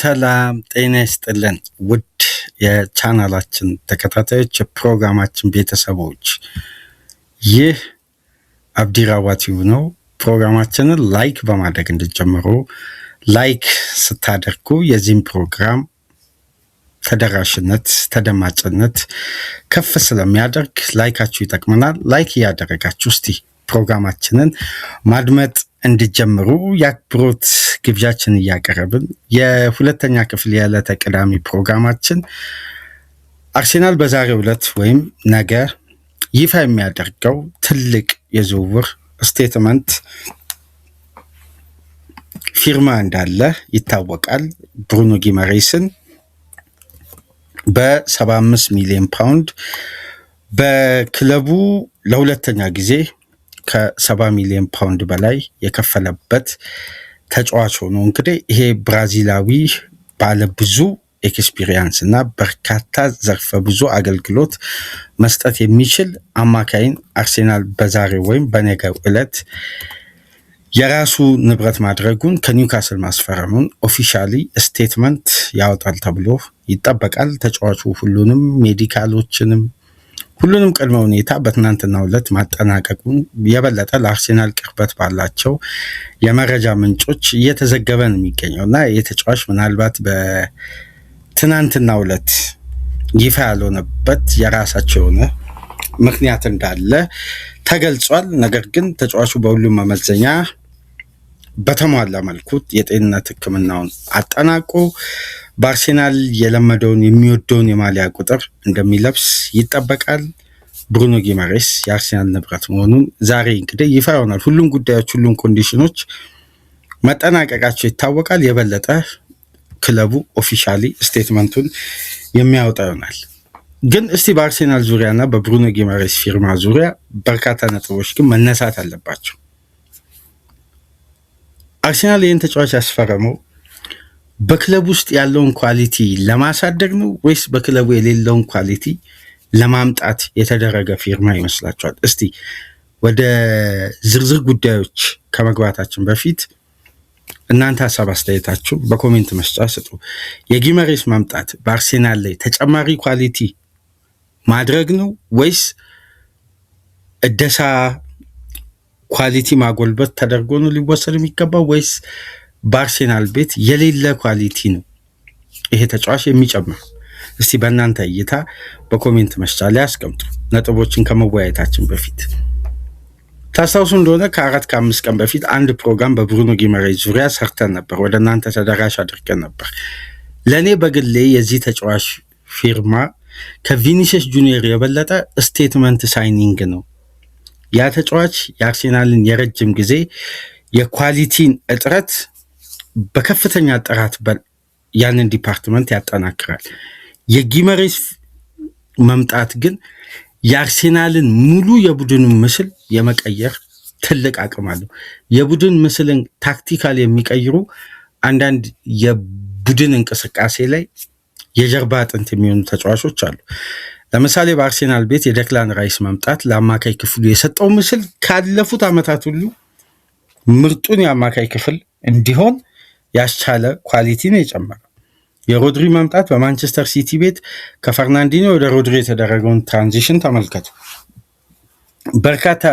ሰላም ጤና ይስጥልን ውድ የቻናላችን ተከታታዮች የፕሮግራማችን ቤተሰቦች ይህ አብዲራዋቲው ነው። ፕሮግራማችንን ላይክ በማድረግ እንድትጀምሩ ላይክ ስታደርጉ የዚህን ፕሮግራም ተደራሽነት ተደማጭነት ከፍ ስለሚያደርግ ላይካችሁ ይጠቅመናል። ላይክ ያደረጋችሁ እስቲ ፕሮግራማችንን ማድመጥ እንድትጀምሩ የአክብሮት ግብዣችን እያቀረብን የሁለተኛ ክፍል የዕለተ ቅዳሜ ፕሮግራማችን አርሴናል በዛሬው ዕለት ወይም ነገ ይፋ የሚያደርገው ትልቅ የዝውውር ስቴትመንት ፊርማ እንዳለ ይታወቃል። ብሩኖ ጊማሬስን በ75 ሚሊዮን ፓውንድ በክለቡ ለሁለተኛ ጊዜ ከ70 ሚሊዮን ፓውንድ በላይ የከፈለበት ተጫዋች ሆኖ እንግዲህ ይሄ ብራዚላዊ ባለ ብዙ ኤክስፒሪየንስ እና በርካታ ዘርፈ ብዙ አገልግሎት መስጠት የሚችል አማካይን አርሴናል በዛሬው ወይም በነገው ዕለት የራሱ ንብረት ማድረጉን ከኒውካስል ማስፈረሙን ኦፊሻሊ ስቴትመንት ያወጣል ተብሎ ይጠበቃል። ተጫዋቹ ሁሉንም ሜዲካሎችንም ሁሉንም ቅድመ ሁኔታ በትናንትናው ዕለት ማጠናቀቁን የበለጠ ለአርሴናል ቅርበት ባላቸው የመረጃ ምንጮች እየተዘገበ ነው የሚገኘው እና የተጫዋች ምናልባት በትናንትናው ዕለት ይፋ ያልሆነበት የራሳቸው የሆነ ምክንያት እንዳለ ተገልጿል። ነገር ግን ተጫዋቹ በሁሉም መመዘኛ በተሟላ መልኩ የጤንነት ሕክምናውን አጠናቆ በአርሴናል የለመደውን የሚወደውን የማሊያ ቁጥር እንደሚለብስ ይጠበቃል። ብሩኖ ጊማሬስ የአርሴናል ንብረት መሆኑን ዛሬ እንግዲህ ይፋ ይሆናል። ሁሉም ጉዳዮች ሁሉም ኮንዲሽኖች መጠናቀቃቸው ይታወቃል። የበለጠ ክለቡ ኦፊሻሊ ስቴትመንቱን የሚያወጣ ይሆናል። ግን እስቲ በአርሴናል ዙሪያና በብሩኖ ጊማሬስ ፊርማ ዙሪያ በርካታ ነጥቦች ግን መነሳት አለባቸው። አርሴናል ይህን ተጫዋች ያስፈረመው በክለብ ውስጥ ያለውን ኳሊቲ ለማሳደግ ነው ወይስ በክለቡ የሌለውን ኳሊቲ ለማምጣት የተደረገ ፊርማ ይመስላችኋል? እስቲ ወደ ዝርዝር ጉዳዮች ከመግባታችን በፊት እናንተ ሀሳብ አስተያየታችሁ በኮሜንት መስጫ ስጡ። የጊማሬስ ማምጣት በአርሴናል ላይ ተጨማሪ ኳሊቲ ማድረግ ነው ወይስ እደሳ ኳሊቲ ማጎልበት ተደርጎ ነው ሊወሰድ የሚገባው ወይስ በአርሴናል ቤት የሌለ ኳሊቲ ነው ይሄ ተጫዋች የሚጨምር? እስቲ በእናንተ እይታ በኮሜንት መስጫ ላይ አስቀምጡ። ነጥቦችን ከመወያየታችን በፊት ታስታውሱ እንደሆነ ከ4-5 ቀን በፊት አንድ ፕሮግራም በብሩኖ ጊማሬስ ዙሪያ ሰርተን ነበር፣ ወደ እናንተ ተደራሽ አድርገን ነበር። ለእኔ በግሌ የዚህ ተጫዋች ፊርማ ከቪኒሲየስ ጁኒየር የበለጠ ስቴትመንት ሳይኒንግ ነው። ያ ተጫዋች የአርሴናልን የረጅም ጊዜ የኳሊቲን እጥረት በከፍተኛ ጥራት ያንን ዲፓርትመንት ያጠናክራል። የጊማሬስ መምጣት ግን የአርሴናልን ሙሉ የቡድን ምስል የመቀየር ትልቅ አቅም አለው። የቡድን ምስልን ታክቲካል የሚቀይሩ አንዳንድ የቡድን እንቅስቃሴ ላይ የጀርባ አጥንት የሚሆኑ ተጫዋቾች አሉ። ለምሳሌ በአርሴናል ቤት የዴክላን ራይስ መምጣት ለአማካይ ክፍሉ የሰጠው ምስል ካለፉት ዓመታት ሁሉ ምርጡን የአማካይ ክፍል እንዲሆን ያስቻለ ኳሊቲ ነው የጨመረው። የሮድሪ መምጣት በማንቸስተር ሲቲ ቤት ከፈርናንዲኖ ወደ ሮድሪ የተደረገውን ትራንዚሽን ተመልከቱ። በርካታ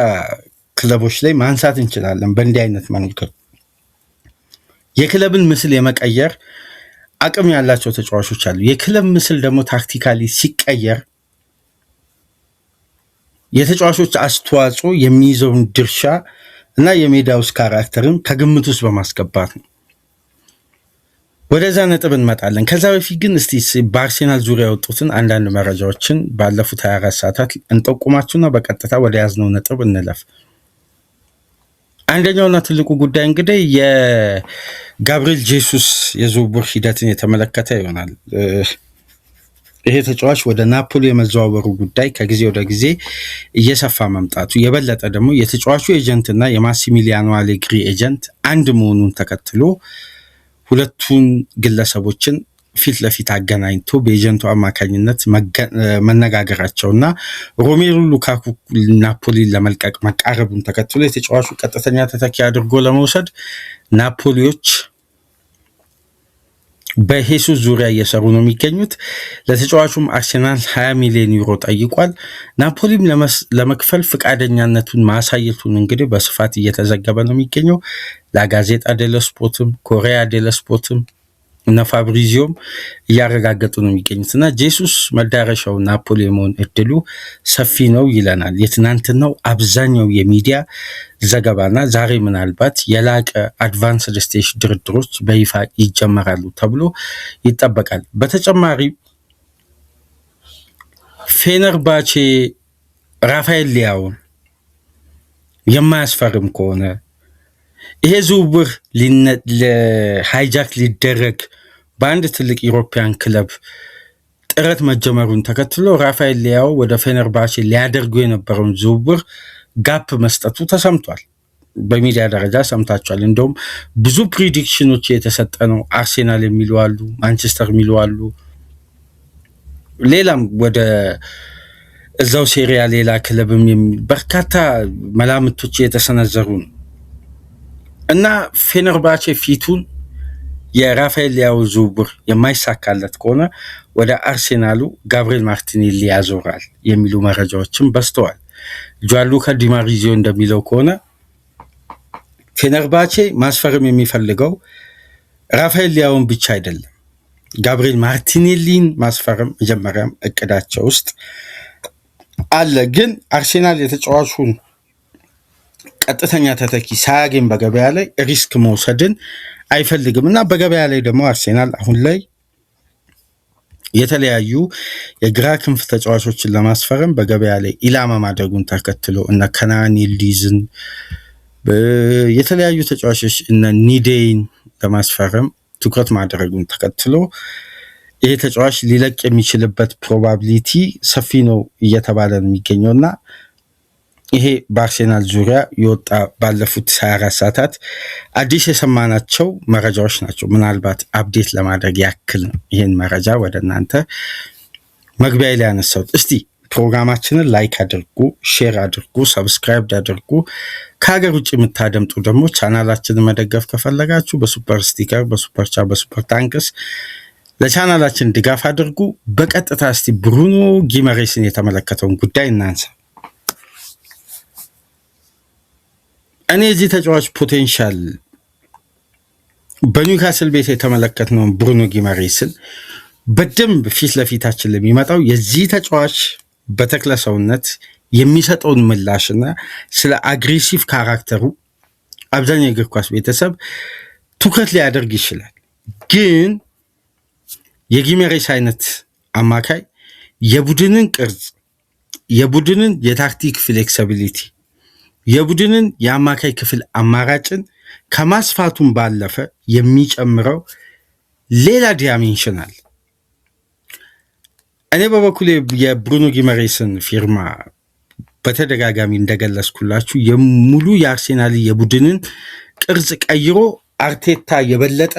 ክለቦች ላይ ማንሳት እንችላለን። በእንዲህ አይነት መንገድ የክለብን ምስል የመቀየር አቅም ያላቸው ተጫዋቾች አሉ። የክለብ ምስል ደግሞ ታክቲካሊ ሲቀየር የተጫዋቾች አስተዋጽኦ የሚይዘውን ድርሻ እና የሜዳ ውስጥ ካራክተርን ከግምት ውስጥ በማስገባት ነው። ወደዛ ነጥብ እንመጣለን። ከዛ በፊት ግን እስቲ በአርሴናል ዙሪያ የወጡትን አንዳንድ መረጃዎችን ባለፉት 24 ሰዓታት እንጠቁማችሁና በቀጥታ ወደ ያዝነው ነጥብ እንለፍ። አንደኛውና ትልቁ ጉዳይ እንግዲህ የጋብሪኤል ጄሱስ የዝውውር ሂደትን የተመለከተ ይሆናል። ይሄ ተጫዋች ወደ ናፖሊ የመዘዋወሩ ጉዳይ ከጊዜ ወደ ጊዜ እየሰፋ መምጣቱ የበለጠ ደግሞ የተጫዋቹ ኤጀንትና የማሲሚሊያኖ አሌግሪ ኤጀንት አንድ መሆኑን ተከትሎ ሁለቱን ግለሰቦችን ፊት ለፊት አገናኝቶ በኤጀንቱ አማካኝነት መነጋገራቸውና ሮሜሉ ሉካኩ ናፖሊን ለመልቀቅ መቃረቡን ተከትሎ የተጫዋቹ ቀጥተኛ ተተኪ አድርጎ ለመውሰድ ናፖሊዎች በሄሱስ ዙሪያ እየሰሩ ነው የሚገኙት። ለተጫዋቹም አርሴናል 20 ሚሊዮን ዩሮ ጠይቋል። ናፖሊም ለመክፈል ፈቃደኛነቱን ማሳየቱን እንግዲህ በስፋት እየተዘገበ ነው የሚገኘው። ላጋዜጣ ዴሎ ስፖርትም ኮሪያ ዴሎ ስፖርትም እና ፋብሪዚዮም እያረጋገጡ ነው የሚገኙት እና ጄሱስ መዳረሻው ናፖሊ የመሆን እድሉ ሰፊ ነው ይለናል የትናንትናው አብዛኛው የሚዲያ ዘገባና ዛሬ ምናልባት የላቀ አድቫንስድ ስቴጅ ድርድሮች በይፋ ይጀመራሉ ተብሎ ይጠበቃል። በተጨማሪ ፌነርባቼ ራፋኤል ሊያውን የማያስፈርም ከሆነ ይሄ ዝውውር ሃይጃክ ሊደረግ በአንድ ትልቅ ዩሮፒያን ክለብ ጥረት መጀመሩን ተከትሎ ራፋኤል ሊያው ወደ ፌነርባቼ ሊያደርጉ የነበረውን ዝውውር ጋፕ መስጠቱ ተሰምቷል። በሚዲያ ደረጃ ሰምታችኋል። እንደውም ብዙ ፕሪዲክሽኖች የተሰጠ ነው። አርሴናል የሚሉ አሉ፣ ማንቸስተር የሚሉ አሉ፣ ሌላም ወደ እዛው ሴሪያ ሌላ ክለብም በርካታ መላምቶች የተሰነዘሩ ነው እና ፌነርባቼ ፊቱን የራፋኤል ሊያው ዝውውር የማይሳካለት ከሆነ ወደ አርሴናሉ ጋብሪኤል ማርቲኔሊ ያዞራል የሚሉ መረጃዎችም በዝተዋል። ጃንሉካ ዲማሪዚዮ እንደሚለው ከሆነ ፌነርባቼ ማስፈረም የሚፈልገው ራፋኤል ሊያውን ብቻ አይደለም፣ ጋብሪኤል ማርቲኔሊን ማስፈረም መጀመሪያም እቅዳቸው ውስጥ አለ። ግን አርሴናል የተጫዋቹን ቀጥተኛ ተተኪ ሳያገኝ በገበያ ላይ ሪስክ መውሰድን አይፈልግም እና በገበያ ላይ ደግሞ አርሴናል አሁን ላይ የተለያዩ የግራ ክንፍ ተጫዋቾችን ለማስፈረም በገበያ ላይ ኢላማ ማድረጉን ተከትሎ እነ ከናን ይልዲዝን የተለያዩ ተጫዋቾች እነ ኒዴይን ለማስፈረም ትኩረት ማድረጉን ተከትሎ ይሄ ተጫዋች ሊለቅ የሚችልበት ፕሮባቢሊቲ ሰፊ ነው እየተባለ ነው የሚገኘው እና ይሄ በአርሴናል ዙሪያ የወጣ ባለፉት 24 ሰዓታት አዲስ የሰማናቸው መረጃዎች ናቸው። ምናልባት አፕዴት ለማድረግ ያክል ነው ይህን መረጃ ወደ እናንተ መግቢያ ላይ ያነሳሁት። እስቲ ፕሮግራማችንን ላይክ አድርጉ፣ ሼር አድርጉ፣ ሰብስክራይብ አድርጉ። ከሀገር ውጭ የምታደምጡ ደግሞ ቻናላችንን መደገፍ ከፈለጋችሁ በሱፐር ስቲከር፣ በሱፐር ቻት፣ በሱፐር ታንክስ ለቻናላችን ድጋፍ አድርጉ። በቀጥታ እስቲ ብሩኖ ጊመሬስን የተመለከተውን ጉዳይ እናንሳ። እኔ እዚህ ተጫዋች ፖቴንሻል በኒውካስል ቤት የተመለከትነውን ብሩኖ ጊመሬስን በደንብ ፊት ለፊታችን ለሚመጣው የዚህ ተጫዋች በተክለ ሰውነት የሚሰጠውን ምላሽና ስለ አግሬሲቭ ካራክተሩ አብዛኛው የእግር ኳስ ቤተሰብ ትኩረት ሊያደርግ ይችላል። ግን የጊመሬስ አይነት አማካይ የቡድንን ቅርጽ፣ የቡድንን የታክቲክ ፍሌክሲቢሊቲ፣ የቡድንን የአማካይ ክፍል አማራጭን ከማስፋቱን ባለፈ የሚጨምረው ሌላ ዲያሜንሽናል። እኔ በበኩሌ የብሩኖ ጊመሬስን ፊርማ በተደጋጋሚ እንደገለጽኩላችሁ የሙሉ የአርሴናል የቡድንን ቅርጽ ቀይሮ አርቴታ የበለጠ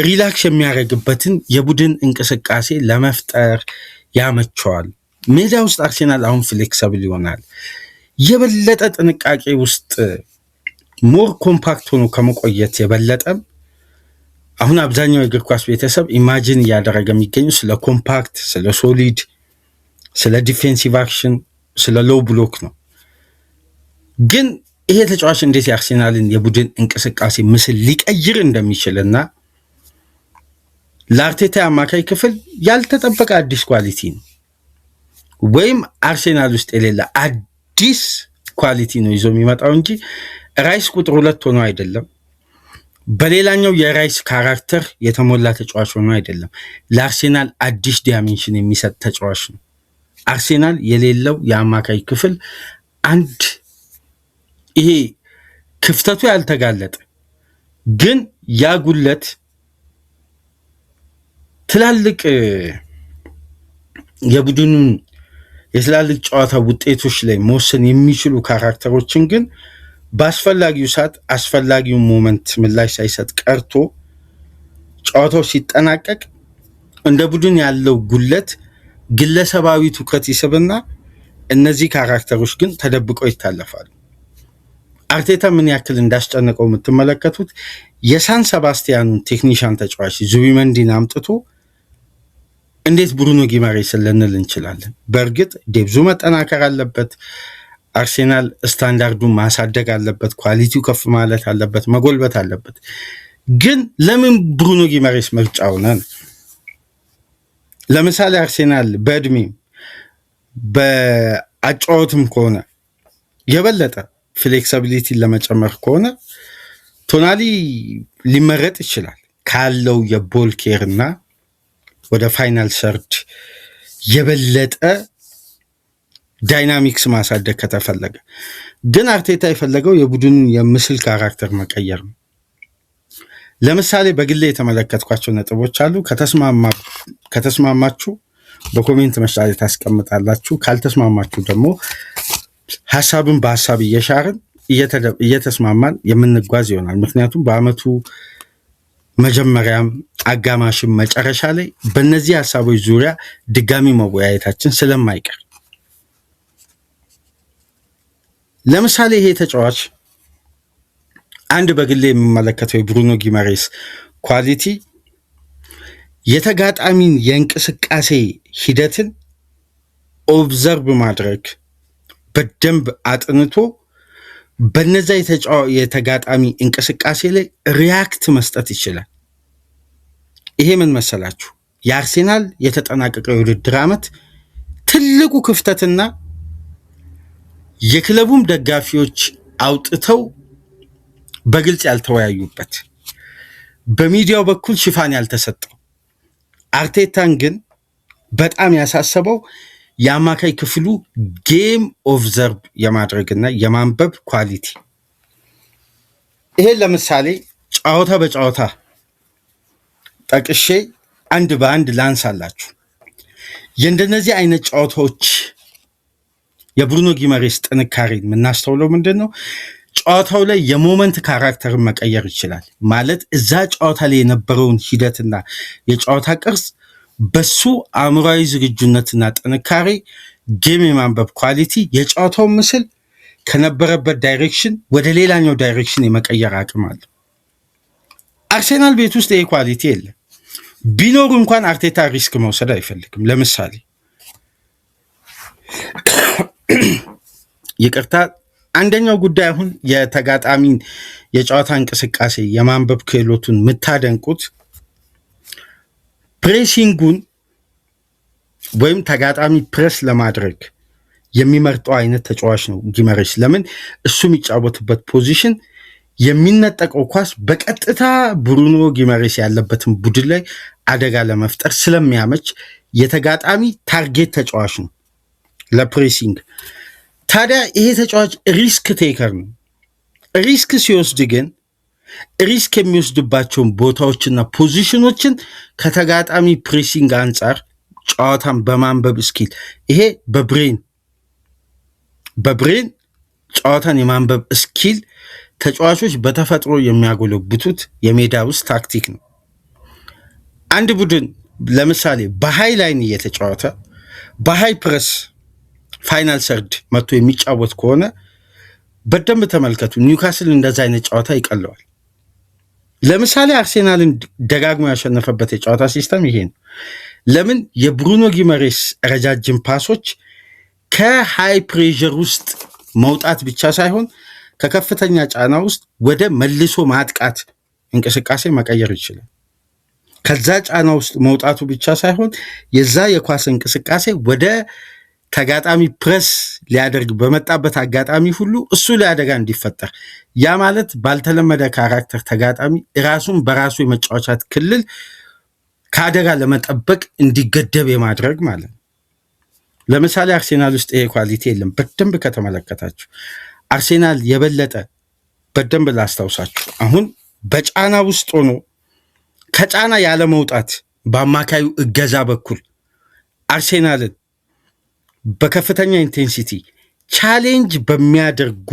ሪላክስ የሚያደርግበትን የቡድን እንቅስቃሴ ለመፍጠር ያመቸዋል። ሜዳ ውስጥ አርሴናል አሁን ፍሌክሰብል ይሆናል። የበለጠ ጥንቃቄ ውስጥ ሞር ኮምፓክት ሆኖ ከመቆየት የበለጠም አሁን አብዛኛው የእግር ኳስ ቤተሰብ ኢማጂን እያደረገ የሚገኙ ስለ ኮምፓክት፣ ስለ ሶሊድ፣ ስለ ዲፌንሲቭ አክሽን፣ ስለ ሎው ብሎክ ነው። ግን ይሄ ተጫዋች እንዴት የአርሴናልን የቡድን እንቅስቃሴ ምስል ሊቀይር እንደሚችልና ለአርቴታ አማካይ ክፍል ያልተጠበቀ አዲስ ኳሊቲ ነው፣ ወይም አርሴናል ውስጥ የሌለ አዲስ ኳሊቲ ነው ይዞ የሚመጣው እንጂ ራይስ ቁጥር 2 ሆኖ አይደለም። በሌላኛው የራይስ ካራክተር የተሞላ ተጫዋች ሆኖ አይደለም። ለአርሴናል አዲስ ዲያሜንሽን የሚሰጥ ተጫዋች ነው። አርሴናል የሌለው የአማካይ ክፍል አንድ ይሄ ክፍተቱ ያልተጋለጠ ግን ያጉለት ትላልቅ የቡድኑን የትላልቅ ጨዋታ ውጤቶች ላይ መወሰን የሚችሉ ካራክተሮችን ግን በአስፈላጊው ሰዓት አስፈላጊውን ሞመንት ምላሽ ሳይሰጥ ቀርቶ ጨዋታው ሲጠናቀቅ እንደ ቡድን ያለው ጉለት ግለሰባዊ ትኩረት ይስብና እነዚህ ካራክተሮች ግን ተደብቀው ይታለፋሉ። አርቴታ ምን ያክል እንዳስጨነቀው የምትመለከቱት የሳን ሰባስቲያኑ ቴክኒሻን ተጫዋች ዙቢመንዲን አምጥቶ እንዴት ብሩኖ ጊማሬስን ልንል እንችላለን? በእርግጥ ዴብዙ መጠናከር አለበት። አርሴናል ስታንዳርዱን ማሳደግ አለበት። ኳሊቲው ከፍ ማለት አለበት፣ መጎልበት አለበት። ግን ለምን ብሩኖ ጊማሬስ ምርጫ ሆነ? ለምሳሌ አርሴናል በእድሜም በአጫወትም ከሆነ የበለጠ ፍሌክሲቢሊቲን ለመጨመር ከሆነ ቶናሊ ሊመረጥ ይችላል ካለው የቦል ኬር እና ወደ ፋይናል ሰርድ የበለጠ ዳይናሚክስ ማሳደግ ከተፈለገ። ግን አርቴታ የፈለገው የቡድኑ የምስል ካራክተር መቀየር ነው። ለምሳሌ በግሌ የተመለከትኳቸው ነጥቦች አሉ። ከተስማማችሁ በኮሜንት መስጫ ላይ ታስቀምጣላችሁ። ካልተስማማችሁ ደግሞ ሀሳብን በሀሳብ እየሻርን እየተስማማን የምንጓዝ ይሆናል። ምክንያቱም በአመቱ መጀመሪያም አጋማሽም መጨረሻ ላይ በእነዚህ ሀሳቦች ዙሪያ ድጋሚ መወያየታችን ስለማይቀር፣ ለምሳሌ ይሄ ተጫዋች አንድ በግሌ የምመለከተው የብሩኖ ጊማሬስ ኳሊቲ የተጋጣሚን የእንቅስቃሴ ሂደትን ኦብዘርቭ ማድረግ፣ በደንብ አጥንቶ በነዛ የተጋጣሚ እንቅስቃሴ ላይ ሪያክት መስጠት ይችላል። ይሄ ምን መሰላችሁ? የአርሴናል የተጠናቀቀው የውድድር ዓመት ትልቁ ክፍተትና የክለቡም ደጋፊዎች አውጥተው በግልጽ ያልተወያዩበት፣ በሚዲያው በኩል ሽፋን ያልተሰጠው፣ አርቴታን ግን በጣም ያሳሰበው የአማካይ ክፍሉ ጌም ኦብዘርቭ የማድረግና የማንበብ ኳሊቲ። ይሄን ለምሳሌ ጨዋታ በጨዋታ ጠቅሼ አንድ በአንድ ላንሳላችሁ። የእንደነዚህ አይነት ጨዋታዎች የብሩኖ ጊማሬስ ጥንካሬ የምናስተውለው ምንድን ነው? ጨዋታው ላይ የሞመንት ካራክተርን መቀየር ይችላል። ማለት እዛ ጨዋታ ላይ የነበረውን ሂደትና የጨዋታ ቅርጽ በሱ አእምሯዊ ዝግጁነትና ጥንካሬ ጌም የማንበብ ኳሊቲ የጨዋታውን ምስል ከነበረበት ዳይሬክሽን ወደ ሌላኛው ዳይሬክሽን የመቀየር አቅም አለ። አርሴናል ቤት ውስጥ ይሄ ኳሊቲ የለም። ቢኖሩ እንኳን አርቴታ ሪስክ መውሰድ አይፈልግም። ለምሳሌ ይቅርታ፣ አንደኛው ጉዳይ አሁን የተጋጣሚን የጨዋታ እንቅስቃሴ የማንበብ ክህሎቱን የምታደንቁት ፕሬሲንጉን ወይም ተጋጣሚ ፕሬስ ለማድረግ የሚመርጠው አይነት ተጫዋች ነው ጊማሬስ። ለምን? እሱ የሚጫወትበት ፖዚሽን የሚነጠቀው ኳስ በቀጥታ ብሩኖ ጊማሬስ ያለበትን ቡድን ላይ አደጋ ለመፍጠር ስለሚያመች የተጋጣሚ ታርጌት ተጫዋች ነው ለፕሬሲንግ። ታዲያ ይሄ ተጫዋች ሪስክ ቴከር ነው። ሪስክ ሲወስድ ግን ሪስክ የሚወስድባቸውን ቦታዎችና ፖዚሽኖችን ከተጋጣሚ ፕሬሲንግ አንጻር ጨዋታን በማንበብ ስኪል፣ ይሄ በብሬን ጨዋታን የማንበብ ስኪል ተጫዋቾች በተፈጥሮ የሚያጎለብቱት የሜዳ ውስጥ ታክቲክ ነው። አንድ ቡድን ለምሳሌ በሃይ ላይን እየተጫወተ በሃይ ፕረስ ፋይናል ሰርድ መጥቶ የሚጫወት ከሆነ በደንብ ተመልከቱ። ኒውካስል እንደዛ አይነት ጨዋታ ይቀለዋል። ለምሳሌ አርሴናልን ደጋግሞ ያሸነፈበት የጨዋታ ሲስተም ይሄ ነው። ለምን? የብሩኖ ጊማሬስ ረጃጅም ፓሶች ከሃይ ፕሬዠር ውስጥ መውጣት ብቻ ሳይሆን ከከፍተኛ ጫና ውስጥ ወደ መልሶ ማጥቃት እንቅስቃሴ መቀየር ይችላል። ከዛ ጫና ውስጥ መውጣቱ ብቻ ሳይሆን የዛ የኳስ እንቅስቃሴ ወደ ተጋጣሚ ፕረስ ሊያደርግ በመጣበት አጋጣሚ ሁሉ እሱ ላይ አደጋ እንዲፈጠር፣ ያ ማለት ባልተለመደ ካራክተር ተጋጣሚ ራሱን በራሱ የመጫወቻት ክልል ከአደጋ ለመጠበቅ እንዲገደብ የማድረግ ማለት ነው። ለምሳሌ አርሴናል ውስጥ ይሄ ኳሊቲ የለም። በደንብ ከተመለከታችሁ አርሴናል የበለጠ በደንብ ላስታውሳችሁ፣ አሁን በጫና ውስጥ ሆኖ ከጫና ያለ መውጣት በአማካዩ እገዛ በኩል አርሴናልን በከፍተኛ ኢንቴንሲቲ ቻሌንጅ በሚያደርጉ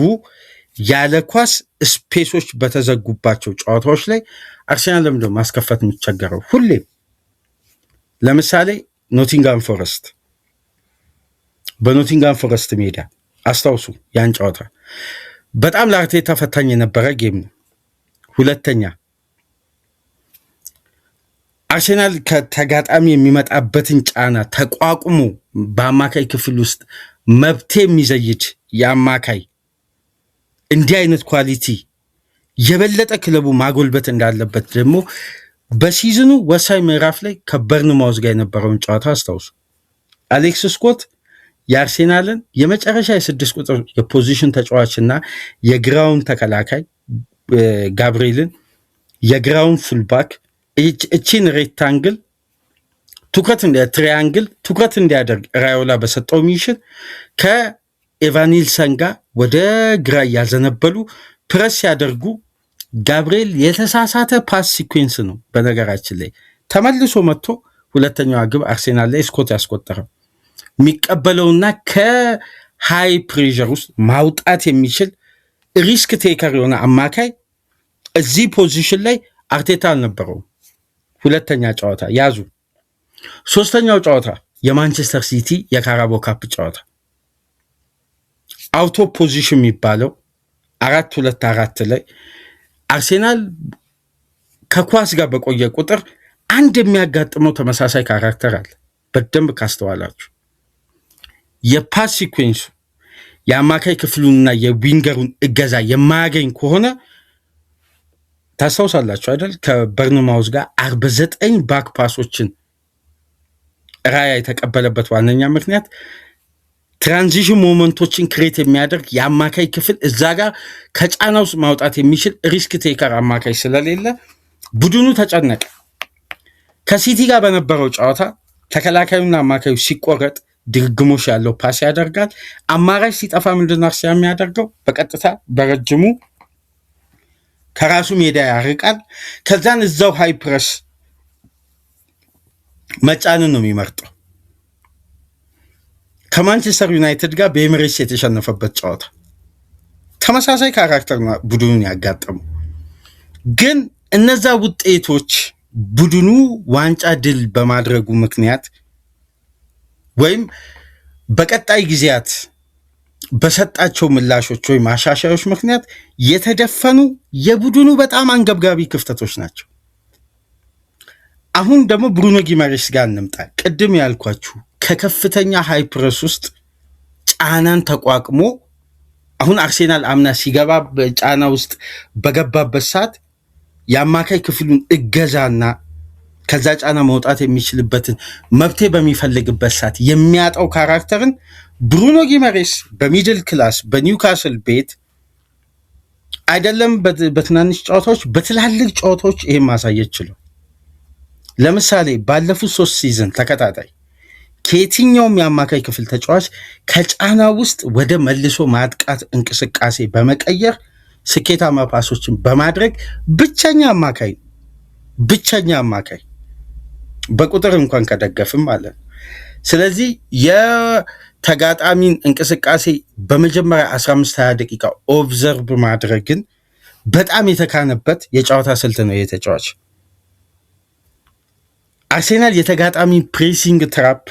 ያለ ኳስ ስፔሶች በተዘጉባቸው ጨዋታዎች ላይ አርሴናል ለምንድነው ማስከፈት የሚቸገረው? ሁሌም ለምሳሌ ኖቲንጋም ፎረስት፣ በኖቲንጋም ፎረስት ሜዳ አስታውሱ፣ ያን ጨዋታ በጣም ለአርቴታ ፈታኝ የነበረ ጌም ነው። ሁለተኛ አርሴናል ከተጋጣሚ የሚመጣበትን ጫና ተቋቁሞ በአማካይ ክፍል ውስጥ መብት የሚዘይድ የአማካይ እንዲህ አይነት ኳሊቲ የበለጠ ክለቡ ማጎልበት እንዳለበት ደግሞ በሲዝኑ ወሳኝ ምዕራፍ ላይ ከበርንማውዝ ጋር የነበረውን ጨዋታ አስታውሱ። አሌክስ ስኮት የአርሴናልን የመጨረሻ የ6 ቁጥር የፖዚሽን ተጫዋችና የግራውን ተከላካይ ጋብርኤልን የግራውን ፉልባክ እቺን ሬክታንግል ትሪያንግል ትኩረት እንዲያደርግ ራዮላ በሰጠው ሚሽን ከኤቫኒልሰን ጋር ወደ ግራ እያዘነበሉ ፕረስ ሲያደርጉ ጋብርኤል የተሳሳተ ፓስ ሲኩዌንስ ነው በነገራችን ላይ ተመልሶ መጥቶ ሁለተኛዋ ግብ አርሴናል ላይ ስኮት ያስቆጠረው የሚቀበለውና ከሃይ ፕሬሸር ውስጥ ማውጣት የሚችል ሪስክ ቴከር የሆነ አማካይ እዚህ ፖዚሽን ላይ አርቴታ አልነበረውም። ሁለተኛ ጨዋታ ያዙ። ሶስተኛው ጨዋታ የማንቸስተር ሲቲ የካራቦ ካፕ ጨዋታ አውቶ ፖዚሽን የሚባለው 4-2-4 ላይ አርሴናል ከኳስ ጋር በቆየ ቁጥር አንድ የሚያጋጥመው ተመሳሳይ ካራክተር አለ። በደንብ ካስተዋላችሁ የፓስ ሲኩዌንሱ የአማካይ ክፍሉንና የዊንገሩን እገዛ የማያገኝ ከሆነ ታስታውሳላችሁ አይደል? ከበርንማውዝ ጋር 49 ባክ ፓሶችን ራያ የተቀበለበት ዋነኛ ምክንያት ትራንዚሽን ሞመንቶችን ክሬት የሚያደርግ የአማካይ ክፍል እዛ ጋር ከጫና ውስጥ ማውጣት የሚችል ሪስክ ቴከር አማካይ ስለሌለ ቡድኑ ተጨነቀ። ከሲቲ ጋር በነበረው ጨዋታ ተከላካዩና አማካዩ ሲቆረጥ ድግግሞሽ ያለው ፓስ ያደርጋል። አማራጭ ሲጠፋ ምንድን ነው የሚያደርገው? በቀጥታ በረጅሙ ከራሱ ሜዳ ያርቃል። ከዛን እዛው ሃይ ፕረስ መጫንን ነው የሚመርጠው። ከማንቸስተር ዩናይትድ ጋር በኤሚሬትስ የተሸነፈበት ጨዋታ ተመሳሳይ ካራክተር ቡድኑን ያጋጠሙ፣ ግን እነዛ ውጤቶች ቡድኑ ዋንጫ ድል በማድረጉ ምክንያት ወይም በቀጣይ ጊዜያት በሰጣቸው ምላሾች ወይም ማሻሻዮች ምክንያት የተደፈኑ የቡድኑ በጣም አንገብጋቢ ክፍተቶች ናቸው። አሁን ደግሞ ብሩኖ ጊማሬስ ጋር እንምጣ። ቅድም ያልኳችሁ ከከፍተኛ ሃይ ፕረስ ውስጥ ጫናን ተቋቁሞ አሁን አርሴናል አምና ሲገባ ጫና ውስጥ በገባበት ሰዓት የአማካይ ክፍሉን እገዛና ከዛ ጫና መውጣት የሚችልበትን መብቴ በሚፈልግበት ሰዓት የሚያጣው ካራክተርን ብሩኖ ጊማሬስ በሚድል ክላስ በኒውካስል ቤት አይደለም በትናንሽ ጨዋታዎች በትላልቅ ጨዋታዎች ይሄን ማሳየት ችሏል። ለምሳሌ ባለፉት 3 ሲዝን ተከታታይ ከየትኛውም የአማካይ ክፍል ተጫዋች ከጫና ውስጥ ወደ መልሶ ማጥቃት እንቅስቃሴ በመቀየር ስኬታማ ፓሶችን በማድረግ ብቸኛ አማካይ በቁጥር እንኳን ከደገፍም ማለት ነው። ስለዚህ የተጋጣሚን እንቅስቃሴ በመጀመሪያ 15-20 ደቂቃ ኦብዘርቭ ማድረግን በጣም የተካነበት የጨዋታ ስልት ነው የተጫዋች። አርሴናል የተጋጣሚ ፕሬሲንግ ትራፕ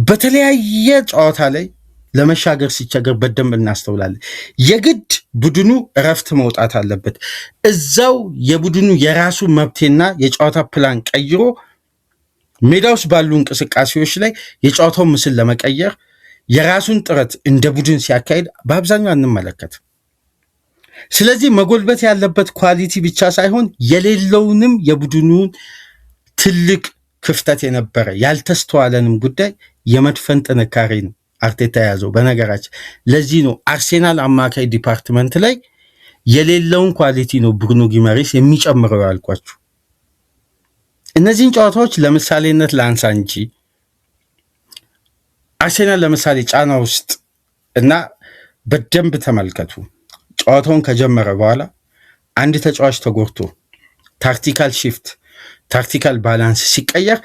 በተለያየ ጨዋታ ላይ ለመሻገር ሲቸገር በደንብ እናስተውላለን። የግድ ቡድኑ እረፍት መውጣት አለበት። እዛው የቡድኑ የራሱ መብቴና የጨዋታ ፕላን ቀይሮ ሜዳ ውስጥ ባሉ እንቅስቃሴዎች ላይ የጨዋታውን ምስል ለመቀየር የራሱን ጥረት እንደ ቡድን ሲያካሂድ በአብዛኛው አንመለከትም። ስለዚህ መጎልበት ያለበት ኳሊቲ ብቻ ሳይሆን የሌለውንም የቡድኑን ትልቅ ክፍተት የነበረ ያልተስተዋለንም ጉዳይ የመድፈን ጥንካሬ ነው አርቴታ የያዘው። በነገራችን ለዚህ ነው አርሴናል አማካይ ዲፓርትመንት ላይ የሌለውን ኳሊቲ ነው ብሩኖ ጊማሬስ የሚጨምረው ያልኳችሁ። እነዚህን ጨዋታዎች ለምሳሌነት ላንሳ እንጂ አርሴናል ለምሳሌ ጫና ውስጥ እና በደንብ ተመልከቱ። ጨዋታውን ከጀመረ በኋላ አንድ ተጫዋች ተጎድቶ ታክቲካል ሺፍት ታክቲካል ባላንስ ሲቀየር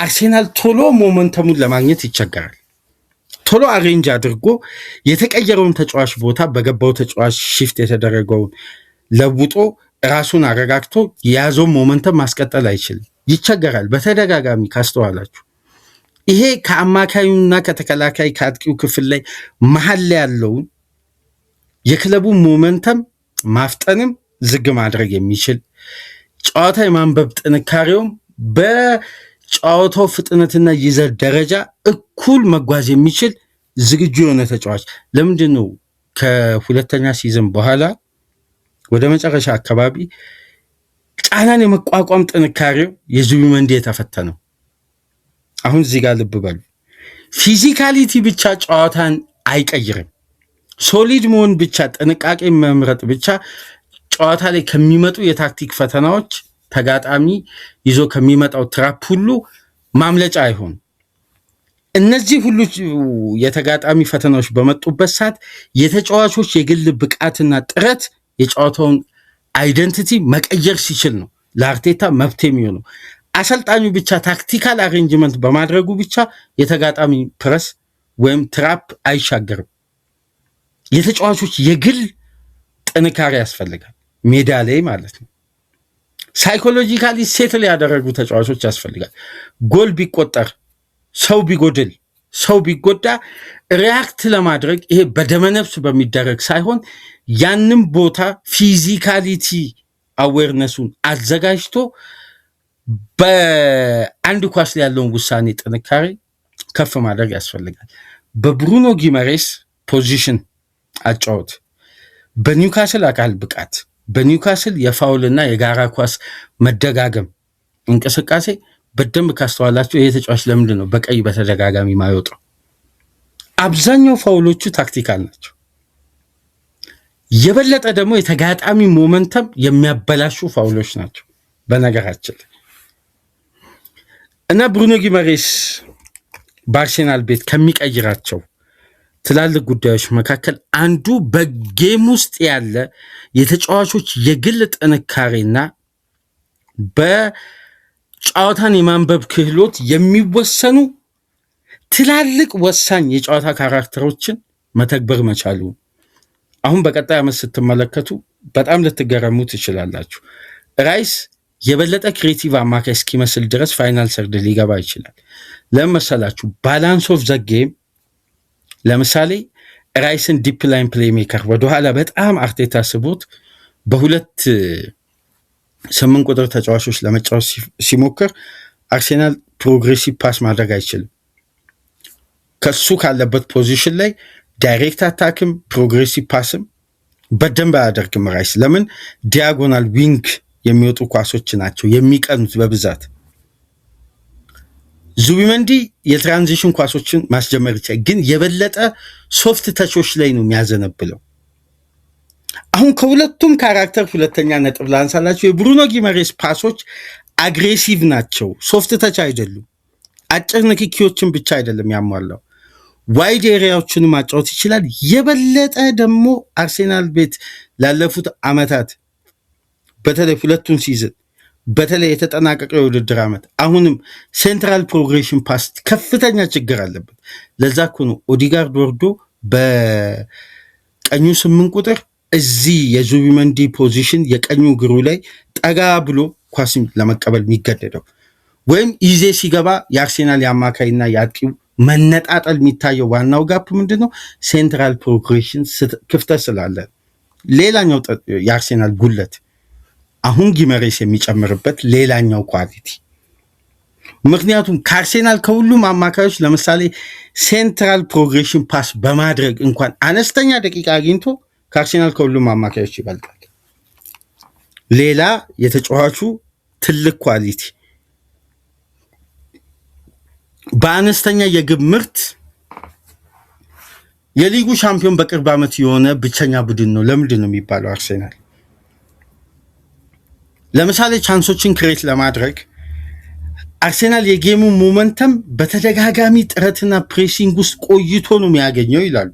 አርሴናል ቶሎ ሞመንተሙን ለማግኘት ይቸገራል። ቶሎ አሬንጅ አድርጎ የተቀየረውን ተጫዋች ቦታ በገባው ተጫዋች ሺፍት የተደረገውን ለውጦ ራሱን አረጋግቶ የያዘውን ሞመንተም ማስቀጠል አይችልም፣ ይቸገራል። በተደጋጋሚ ካስተዋላችሁ ይሄ ከአማካዩና ከተከላካይ ከአጥቂው ክፍል ላይ መሀል ላይ ያለውን የክለቡን ሞመንተም ማፍጠንም ዝግ ማድረግ የሚችል ጨዋታ የማንበብ ጥንካሬውም በጨዋታው ፍጥነትና ይዘት ደረጃ እኩል መጓዝ የሚችል ዝግጁ የሆነ ተጫዋች። ለምንድን ነው ከሁለተኛ ሲዝን በኋላ ወደ መጨረሻ አካባቢ ጫናን የመቋቋም ጥንካሬው የዙቢመንዲ የተፈተነው? አሁን እዚህ ጋር ልብ በሉ። ፊዚካሊቲ ብቻ ጨዋታን አይቀይርም። ሶሊድ መሆን ብቻ፣ ጥንቃቄ መምረጥ ብቻ ጨዋታ ላይ ከሚመጡ የታክቲክ ፈተናዎች ተጋጣሚ ይዞ ከሚመጣው ትራፕ ሁሉ ማምለጫ አይሆን። እነዚህ ሁሉ የተጋጣሚ ፈተናዎች በመጡበት ሰዓት የተጫዋቾች የግል ብቃትና ጥረት የጨዋታውን አይደንቲቲ መቀየር ሲችል ነው ለአርቴታ መብት የሚሆነው። አሰልጣኙ ብቻ ታክቲካል አሬንጅመንት በማድረጉ ብቻ የተጋጣሚ ፕረስ ወይም ትራፕ አይሻገርም። የተጫዋቾች የግል ጥንካሬ ያስፈልጋል፣ ሜዳ ላይ ማለት ነው። ሳይኮሎጂካሊ ሴትል ያደረጉ ተጫዋቾች ያስፈልጋል። ጎል ቢቆጠር፣ ሰው ቢጎድል፣ ሰው ቢጎዳ ሪያክት ለማድረግ ይሄ በደመነፍስ በሚደረግ ሳይሆን ያንም ቦታ ፊዚካሊቲ አዌርነሱን አዘጋጅቶ በአንድ ኳስ ላይ ያለውን ውሳኔ ጥንካሬ ከፍ ማድረግ ያስፈልጋል። በብሩኖ ጊመሬስ ፖዚሽን አጫወት፣ በኒውካስል አካል ብቃት፣ በኒውካስል የፋውልና የጋራ ኳስ መደጋገም እንቅስቃሴ በደንብ ካስተዋላቸው ይሄ ተጫዋች ለምንድን ነው በቀይ በተደጋጋሚ ማይወጣው? አብዛኛው ፋውሎቹ ታክቲካል ናቸው። የበለጠ ደግሞ የተጋጣሚ ሞመንተም የሚያበላሹ ፋውሎች ናቸው በነገራችን ላይ። እና ብሩኖ ጊመሬስ በአርሴናል ቤት ከሚቀይራቸው ትላልቅ ጉዳዮች መካከል አንዱ በጌም ውስጥ ያለ የተጫዋቾች የግል ጥንካሬና በጨዋታን የማንበብ ክህሎት የሚወሰኑ ትላልቅ ወሳኝ የጨዋታ ካራክተሮችን መተግበር መቻሉ። አሁን በቀጣይ ዓመት ስትመለከቱ በጣም ልትገረሙ ትችላላችሁ። ራይስ የበለጠ ክሬቲቭ አማካይ እስኪመስል ድረስ ፋይናል ሰርድ ሊገባ ይችላል። ለምን መሰላችሁ? ባላንስ ኦፍ ዘ ጌም ለምሳሌ ራይስን ዲፕ ላይን ፕሌይ ሜከር ወደኋላ በጣም አርቴታ ስቦት በሁለት 8 ቁጥር ተጫዋቾች ለመጫወት ሲሞክር አርሴናል ፕሮግሬሲቭ ፓስ ማድረግ አይችልም። ከሱ ካለበት ፖዚሽን ላይ ዳይሬክት አታክም ፕሮግሬሲቭ ፓስም በደንብ አያደርግም ራይስ። ለምን? ዲያጎናል ዊንግ የሚወጡ ኳሶች ናቸው የሚቀኑት በብዛት። ዙቢመንዲ የትራንዚሽን ኳሶችን ማስጀመር ይችላል፣ ግን የበለጠ ሶፍት ተቾች ላይ ነው የሚያዘነብለው። አሁን ከሁለቱም ካራክተር ሁለተኛ ነጥብ ላንሳላቸው። የብሩኖ ጊመሬስ ፓሶች አግሬሲቭ ናቸው፣ ሶፍት ተች አይደሉም። አጭር ንክኪዎችን ብቻ አይደለም ያሟላው፣ ዋይድ ኤሪያዎችን ማጫወት ይችላል። የበለጠ ደግሞ አርሴናል ቤት ላለፉት ዓመታት በተለይ ሁለቱን ሲዝን በተለይ የተጠናቀቀው የውድድር ዓመት አሁንም ሴንትራል ፕሮግሬሽን ፓስ ከፍተኛ ችግር አለበት። ለዛ እኮ ነው ኦዲጋርድ ወርዶ በቀኙ 8 ቁጥር እዚህ የዙቢመንዲ ፖዚሽን የቀኙ እግሩ ላይ ጠጋ ብሎ ኳስ ለመቀበል የሚገደደው። ወይም ኢዜ ሲገባ የአርሴናል የአማካይና የአጥቂው መነጣጠል የሚታየው ዋናው ጋፕ ምንድነው? ሴንትራል ፕሮግሬሽን ክፍተት ስላለ። ሌላኛው የአርሴናል ጉለት አሁን ጊመሬስ የሚጨምርበት ሌላኛው ኳሊቲ። ምክንያቱም ከአርሴናል ከሁሉም አማካዮች ለምሳሌ ሴንትራል ፕሮግሬሽን ፓስ በማድረግ እንኳን አነስተኛ ደቂቃ አግኝቶ ከአርሴናል ከሁሉም አማካዮች ይበልጣል። ሌላ የተጫዋቹ ትልቅ ኳሊቲ በአነስተኛ የግብ ምርት የሊጉ ሻምፒዮን በቅርብ ዓመት የሆነ ብቸኛ ቡድን ነው። ለምንድን ነው የሚባለው? አርሴናል ለምሳሌ ቻንሶችን ክሬት ለማድረግ አርሴናል የጌሙ ሞመንተም በተደጋጋሚ ጥረትና ፕሬሲንግ ውስጥ ቆይቶ ነው የሚያገኘው ይላሉ።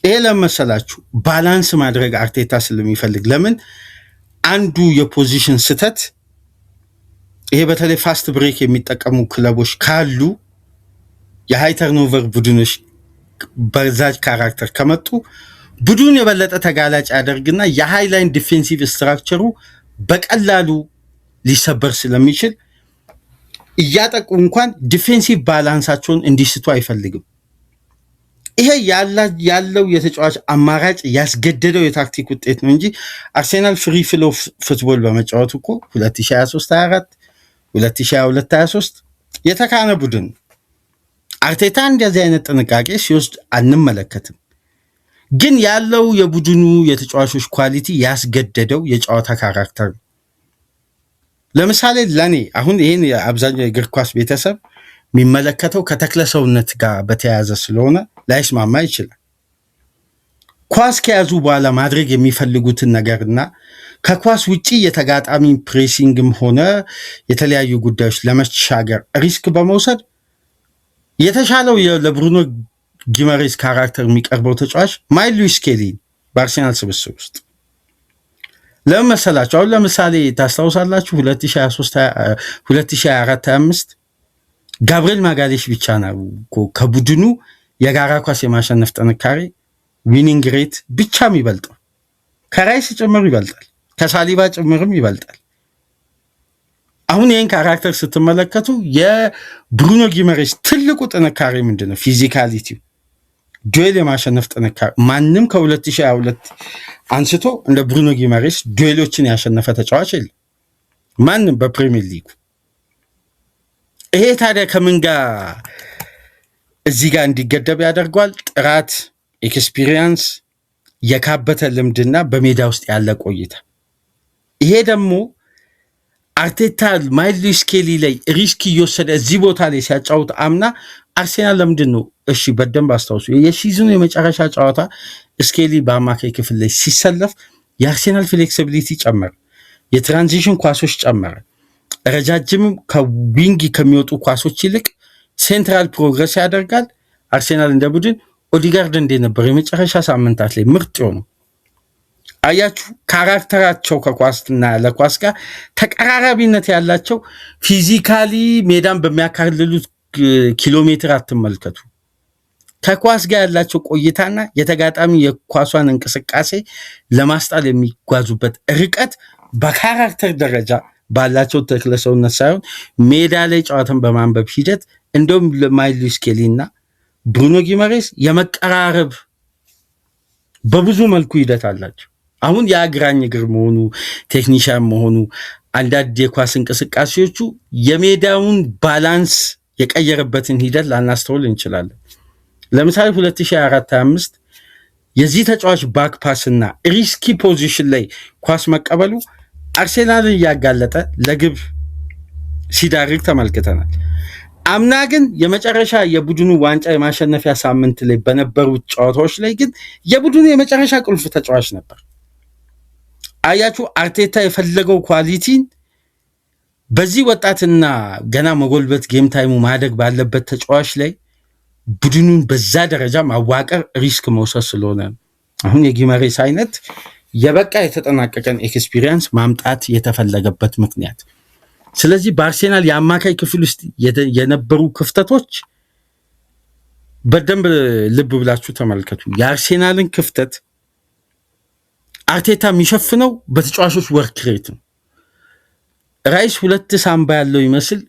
ይሄ ለመሰላችሁ ባላንስ ማድረግ አርቴታ ስለሚፈልግ። ለምን አንዱ የፖዚሽን ስተት ይሄ በተለይ ፋስት ብሬክ የሚጠቀሙ ክለቦች ካሉ የሃይ ተርኖቨር ቡድኖች በዛች ካራክተር ከመጡ ቡድን የበለጠ ተጋላጭ ያደርግና የሃይ ላይን ዲፌንሲቭ ስትራክቸሩ በቀላሉ ሊሰበር ስለሚችል እያጠቁ እንኳን ዲፌንሲቭ ባላንሳቸውን እንዲስቱ አይፈልግም። ይሄ ያለው የተጫዋች አማራጭ ያስገደደው የታክቲክ ውጤት ነው እንጂ አርሴናል ፍሪ ፍሎ ፉትቦል በመጫወቱ እኮ 2023-24 2022-23 የተካነ ቡድን አርቴታ እንደዚህ አይነት ጥንቃቄ ሲወስድ አንመለከትም። ግን ያለው የቡድኑ የተጫዋቾች ኳሊቲ ያስገደደው የጨዋታ ካራክተር ነው። ለምሳሌ ለኔ አሁን ይህን አብዛኛው የእግር ኳስ ቤተሰብ የሚመለከተው ከተክለ ሰውነት ጋር በተያያዘ ስለሆነ ላይስማማ ይችላል። ኳስ ከያዙ በኋላ ማድረግ የሚፈልጉትን ነገርና ከኳስ ውጪ የተጋጣሚ ፕሬሲንግም ሆነ የተለያዩ ጉዳዮች ለመሻገር ሪስክ በመውሰድ የተሻለው ለብሩኖ ጊመሬስ ካራክተር የሚቀርበው ተጫዋች ማይልስ ሉዊስ ስኬሊ በአርሴናል ስብስብ ውስጥ ለምን መሰላችሁ? አሁን ለምሳሌ ታስታውሳላችሁ 2023-2024-25 ጋብሪኤል ማጋሌሽ ብቻ ነው ከቡድኑ የጋራ ኳስ የማሸነፍ ጥንካሬ ዊኒንግ ሬት ብቻ ይበልጣል። ከራይስ ጭምር ይበልጣል፣ ከሳሊባ ጭምርም ይበልጣል። አሁን ይህን ካራክተር ስትመለከቱ የብሩኖ ጊመሬስ ትልቁ ጥንካሬ ምንድነው? ፊዚካሊቲው፣ ዱዌል የማሸነፍ ጥንካሬ። ማንም ከ2022 አንስቶ እንደ ብሩኖ ጊመሬስ ዱዌሎችን ያሸነፈ ተጫዋች የለም፣ ማንም በፕሪሚየር ሊጉ። ይሄ ታዲያ ከምን ጋር እዚህ ጋር እንዲገደብ ያደርገዋል? ጥራት፣ ኤክስፒሪየንስ፣ የካበተ ልምድና በሜዳ ውስጥ ያለ ቆይታ። ይሄ ደግሞ አርቴታ ማይልስ ሉዊስ ስኬሊ ላይ ሪስክ እየወሰደ እዚህ ቦታ ላይ ሲያጫውት አምና አርሴናል ለምንድን ነው እሺ፣ በደንብ አስታውሱ፣ የሲዝኑ የመጨረሻ ጨዋታ ስኬሊ በአማካይ ክፍል ላይ ሲሰለፍ የአርሴናል ፍሌክሲቢሊቲ ጨመረ፣ የትራንዚሽን ኳሶች ጨመረ፣ ረጃጅም ከዊንግ ከሚወጡ ኳሶች ይልቅ ሴንትራል ፕሮግረስ ያደርጋል። አርሴናል እንደ ቡድን ኦዲጋርድ እንዴት ነበር የመጨረሻ ሳምንታት ላይ ምርጥ የሆኑ አያችሁ። ካራክተራቸው ከኳስና ለኳስ ጋር ተቀራራቢነት ያላቸው ፊዚካሊ ሜዳን በሚያካልሉት ኪሎ ሜትር አትመልከቱ። ከኳስ ጋር ያላቸው ቆይታና የተጋጣሚ የኳሷን እንቅስቃሴ ለማስጣል የሚጓዙበት ርቀት በካራክተር ደረጃ ባላቸው ተክለሰውነት ሳይሆን ሜዳ ላይ ጨዋታን በማንበብ ሂደት እንደውም ማይልስ ሉዊስ ስኬሊ እና ብሩኖ ጊመሬስ የመቀራረብ በብዙ መልኩ ሂደት አላቸው። አሁን የአግራኝ እግር መሆኑ ቴክኒሻን መሆኑ አንዳንድ የኳስ እንቅስቃሴዎቹ የሜዳውን ባላንስ የቀየረበትን ሂደት ላናስተውል እንችላለን። ለምሳሌ 2024-25 የዚህ ተጫዋች ባክ ፓስ እና ሪስኪ ፖዚሽን ላይ ኳስ መቀበሉ አርሴናልን እያጋለጠ ለግብ ሲዳርግ ተመልክተናል። አምና ግን የመጨረሻ የቡድኑ ዋንጫ የማሸነፊያ ሳምንት ላይ በነበሩት ጨዋታዎች ላይ ግን የቡድኑ የመጨረሻ ቁልፍ ተጫዋች ነበር። አያችሁ፣ አርቴታ የፈለገው ኳሊቲን በዚህ ወጣትና ገና መጎልበት ጌም ታይሙ ማደግ ባለበት ተጫዋች ላይ ቡድኑን በዛ ደረጃ ማዋቀር ሪስክ መውሰድ ስለሆነ አሁን የጊመሬስ አይነት የበቃ የተጠናቀቀን ኤክስፒሪየንስ ማምጣት የተፈለገበት ምክንያት። ስለዚህ በአርሴናል የአማካይ ክፍል ውስጥ የነበሩ ክፍተቶች በደንብ ልብ ብላችሁ ተመልከቱ። የአርሴናልን ክፍተት አርቴታ የሚሸፍነው በተጫዋቾች ወርክ ሬት ነው። ራይስ 2 ሳምባ ያለው ይመስል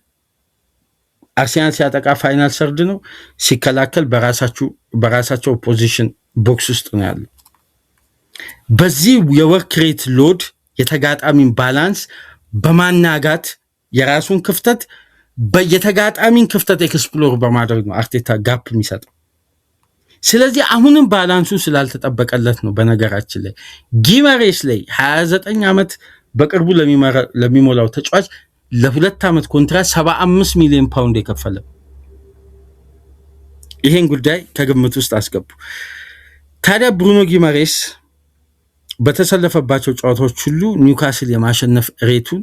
አርሴናል ሲያጠቃ ፋይናል ሰርድ ነው፣ ሲከላከል በራሳቸው ፖዚሽን ቦክስ ውስጥ ነው ያለው። በዚህ የወርክ ሬት ሎድ የተጋጣሚን ባላንስ በማናጋት የራሱን ክፍተት በየተጋጣሚን ክፍተት ኤክስፕሎር በማድረግ ነው አርቴታ ጋፕ የሚሰጠው። ስለዚህ አሁንም ባላንሱ ስላልተጠበቀለት ነው። በነገራችን ላይ ጊመሬስ ላይ 29 ዓመት በቅርቡ ለሚሞላው ተጫዋች ለ2 ዓመት ኮንትራት 75 ሚሊዮን ፓውንድ የከፈለ። ይሄን ጉዳይ ከግምት ውስጥ አስገቡ። ታዲያ ብሩኖ ጊመሬስ በተሰለፈባቸው ጨዋታዎች ሁሉ ኒውካስል የማሸነፍ ሬቱን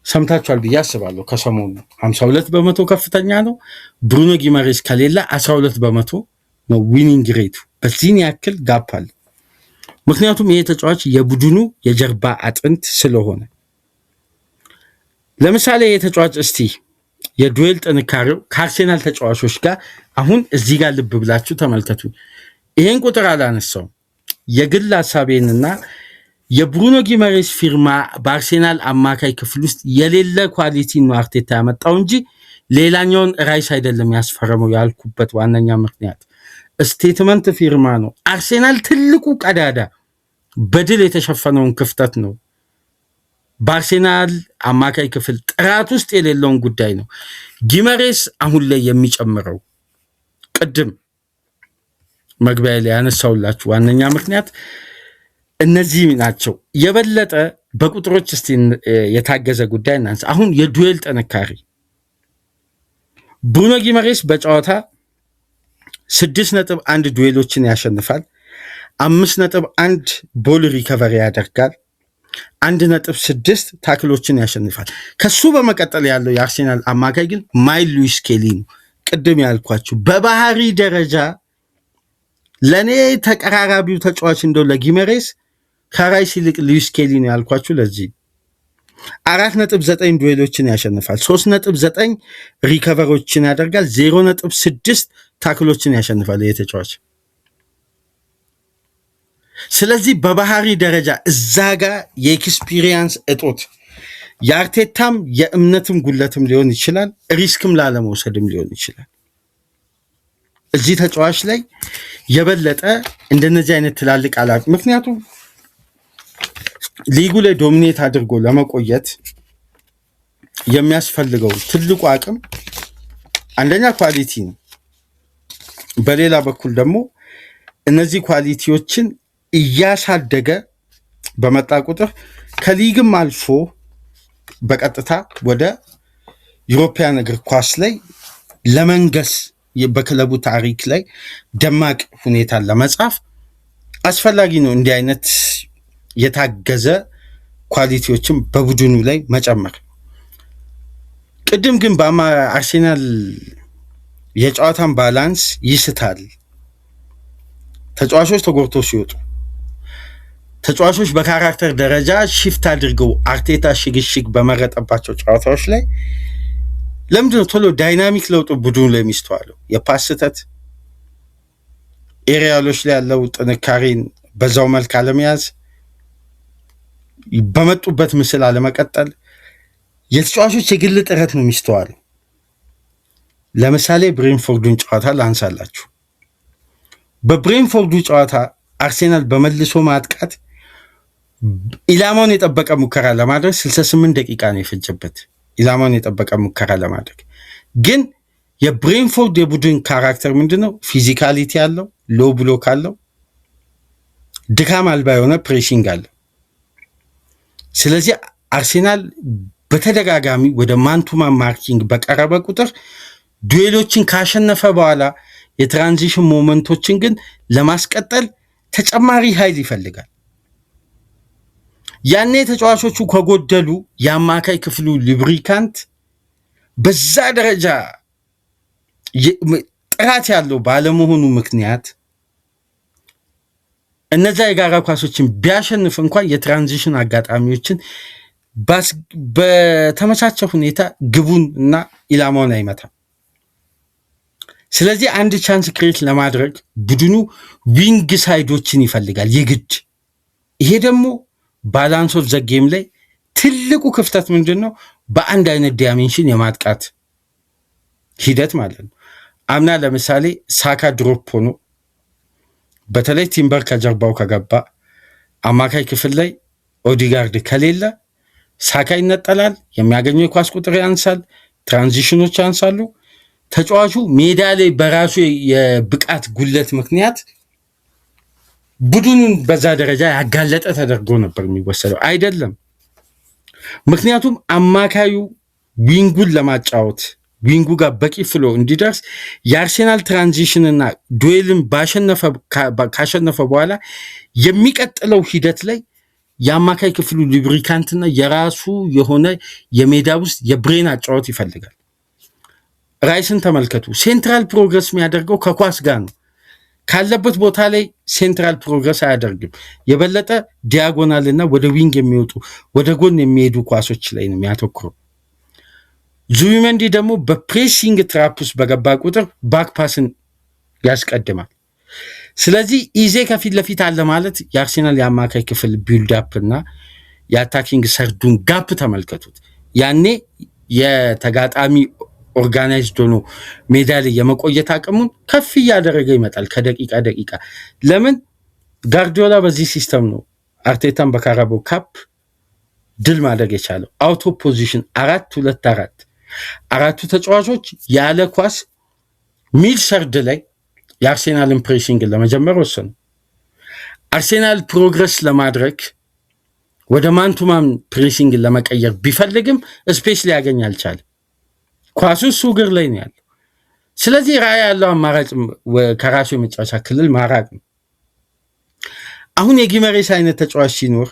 ሰምታችኋል ብዬ አስባለሁ። ከሰሞኑ 52% ከፍተኛ ነው። ብሩኖ ጊመሬስ ከሌላ 12% ነው ዊኒንግ ሬቱ። በዚህን ያክል ጋፕ አለ። ምክንያቱም ይሄ ተጫዋች የቡድኑ የጀርባ አጥንት ስለሆነ። ለምሳሌ ይሄ ተጫዋች እስቲ የዱዌል ጥንካሬው ከአርሴናል ተጫዋቾች ጋር አሁን እዚህ ጋር ልብ ብላችሁ ተመልከቱ። ይሄን ቁጥር አላነሳውም። የግል ሀሳቤንና የብሩኖ ጊመሬስ ፊርማ በአርሴናል አማካይ ክፍል ውስጥ የሌለ ኳሊቲ ነው አርቴታ ያመጣው እንጂ ሌላኛውን ራይስ አይደለም ያስፈረመው ያልኩበት ዋነኛ ምክንያት ስቴትመንት ፊርማ ነው። አርሴናል ትልቁ ቀዳዳ በድል የተሸፈነውን ክፍተት ነው በአርሴናል አማካይ ክፍል ጥራት ውስጥ የሌለውን ጉዳይ ነው። ጊመሬስ አሁን ላይ የሚጨምረው ቅድም መግቢያ ላይ ያነሳውላችሁ ዋነኛ ምክንያት እነዚህ ናቸው። የበለጠ በቁጥሮች እስቲ የታገዘ ጉዳይ እናንሳ። አሁን የዱዌል ጥንካሬ ብሩኖ ጊመሬስ በጨዋታ 6.1 ዱዌሎችን ያሸንፋል። 5.1 ቦል ሪከቨሪ ያደርጋል። 1.6 ታክሎችን ያሸንፋል። ከሱ በመቀጠል ያለው የአርሴናል አማካይ ግን ማይል ሉዊስ ስኬሊ ነው። ቅድም ያልኳችሁ በባህሪ ደረጃ ለእኔ ተቀራራቢው ተጫዋች እንደው ለጊመሬስ ከራይስ ይልቅ ሉዊስ ስኬሊ ነው ያልኳችሁ ለዚህ 4.9 ዱዌሎችን ያሸንፋል። 3.9 ሪከቨሮችን ያደርጋል። 0.6 ታክሎችን ያሸንፋል ይህ ተጫዋች። ስለዚህ በባህሪ ደረጃ እዛ ጋር የኤክስፒሪየንስ እጦት የአርቴታም የእምነትም ጉለትም ሊሆን ይችላል፣ ሪስክም ላለመውሰድም ሊሆን ይችላል። እዚህ ተጫዋች ላይ የበለጠ እንደነዚህ አይነት ትላልቅ አላት። ምክንያቱም ሊጉ ላይ ዶሚኔት አድርጎ ለመቆየት የሚያስፈልገው ትልቁ አቅም አንደኛ ኳሊቲ ነው። በሌላ በኩል ደግሞ እነዚህ ኳሊቲዎችን እያሳደገ በመጣ ቁጥር ከሊግም አልፎ በቀጥታ ወደ ዩሮፒያን እግር ኳስ ላይ ለመንገስ በክለቡ ታሪክ ላይ ደማቅ ሁኔታን ለመጻፍ አስፈላጊ ነው እንዲህ አይነት የታገዘ ኳሊቲዎችን በቡድኑ ላይ መጨመር። ቅድም ግን አርሴናል የጨዋታን ባላንስ ይስታል። ተጫዋቾች ተጎድቶ ሲወጡ ተጫዋቾች በካራክተር ደረጃ ሽፍት አድርገው አርቴታ ሽግሽግ በመረጠባቸው ጨዋታዎች ላይ ለምንድነው ቶሎ ዳይናሚክ ለውጡ ቡድኑ ላይ የሚስተዋለው? የፓስ ስህተት፣ ኤሪያሎች ላይ ያለው ጥንካሬን በዛው መልክ አለመያዝ፣ በመጡበት ምስል አለመቀጠል፣ የተጫዋቾች የግል ጥረት ነው የሚስተዋለው። ለምሳሌ ብሬንፎርዱን ጨዋታ ላንሳላችሁ። በብሬንፎርዱ ጨዋታ አርሴናል በመልሶ ማጥቃት ኢላማውን የጠበቀ ሙከራ ለማድረግ 68 ደቂቃ ነው የፈጀበት። ኢላማውን የጠበቀ ሙከራ ለማድረግ ግን የብሬንፎርድ የቡድን ካራክተር ምንድነው? ፊዚካሊቲ አለው፣ ሎ ብሎክ አለው፣ ድካም አልባ የሆነ ፕሬሲንግ አለው። ስለዚህ አርሴናል በተደጋጋሚ ወደ ማንቱማ ማርኪንግ በቀረበ ቁጥር ዱዌሎችን ካሸነፈ በኋላ የትራንዚሽን ሞመንቶችን ግን ለማስቀጠል ተጨማሪ ኃይል ይፈልጋል። ያኔ ተጫዋቾቹ ከጎደሉ የአማካይ ክፍሉ ሉብሪካንት በዛ ደረጃ ጥራት ያለው ባለመሆኑ ምክንያት እነዛ የጋራ ኳሶችን ቢያሸንፍ እንኳን የትራንዚሽን አጋጣሚዎችን በተመቻቸ ሁኔታ ግቡን እና ኢላማውን አይመታም። ስለዚህ አንድ ቻንስ ክሬት ለማድረግ ቡድኑ ዊንግ ሳይዶችን ይፈልጋል የግድ። ይሄ ደግሞ ባላንስ ኦፍ ዘ ጌም ላይ ትልቁ ክፍተት ምንድን ነው? በአንድ አይነት ዳይሜንሽን የማጥቃት ሂደት ማለት ነው። አምና ለምሳሌ ሳካ ድሮፕ ሆኖ በተለይ ቲምበር ከጀርባው ከገባ አማካይ ክፍል ላይ ኦዲጋርድ ከሌለ ሳካ ይነጠላል፣ የሚያገኘው የኳስ ቁጥር ያንሳል፣ ትራንዚሽኖች ያንሳሉ። ተጫዋቹ ሜዳ ላይ በራሱ የብቃት ጉለት ምክንያት ቡድኑን በዛ ደረጃ ያጋለጠ ተደርጎ ነበር የሚወሰደው። አይደለም። ምክንያቱም አማካዩ ዊንጉን ለማጫወት ዊንጉ ጋር በቂ ፍሎ እንዲደርስ የአርሴናል ትራንዚሽንና ዱዌልን ካሸነፈ በኋላ የሚቀጥለው ሂደት ላይ የአማካይ ክፍሉ ሉብሪካንትና የራሱ የሆነ የሜዳ ውስጥ የብሬን አጫወት ይፈልጋል። ራይስን ተመልከቱ። ሴንትራል ፕሮግረስ የሚያደርገው ከኳስ ጋር ነው። ካለበት ቦታ ላይ ሴንትራል ፕሮግረስ አያደርግም። የበለጠ ዲያጎናልና ወደ ዊንግ የሚወጡ ወደ ጎን የሚሄዱ ኳሶች ላይ ነው የሚያተኩረው። ዙቢሜንዲ ደግሞ በፕሬሲንግ ትራፕ ውስጥ በገባ ቁጥር ባክፓስን ያስቀድማል። ስለዚህ ኢዜ ከፊት ለፊት አለ ማለት የአርሴናል የአማካይ ክፍል ቢልዳፕ እና የአታኪንግ ሰርዱን ጋፕ ተመልከቱት። ያኔ የተጋጣሚ ኦርጋናይዝድ ሆኖ ሜዳ ላይ የመቆየት አቅሙን ከፍ እያደረገ ይመጣል ከደቂቃ ደቂቃ። ለምን ጋርዲዮላ በዚህ ሲስተም ነው አርቴታን በካራባኦ ካፕ ድል ማድረግ የቻለው። አውት ኦፍ ፖዚሽን 4-2-4 አራቱ ተጫዋቾች ያለ ኳስ ሚድ ሰርድ ላይ የአርሴናልን ፕሬሲንግ ለመጀመር ወሰኑ። አርሴናል ፕሮግረስ ለማድረግ ወደ ማንቱማን ፕሬሲንግ ለመቀየር ቢፈልግም ስፔስ ሊያገኝ አልቻለም። ኳሱ እሱ እግር ላይ ነው ያለው። ስለዚህ ራዕይ ያለው አማራጭ ከራሱ የመጫወቻ ክልል ማራቅ ነው። አሁን የጊመሬስ አይነት ተጫዋች ሲኖር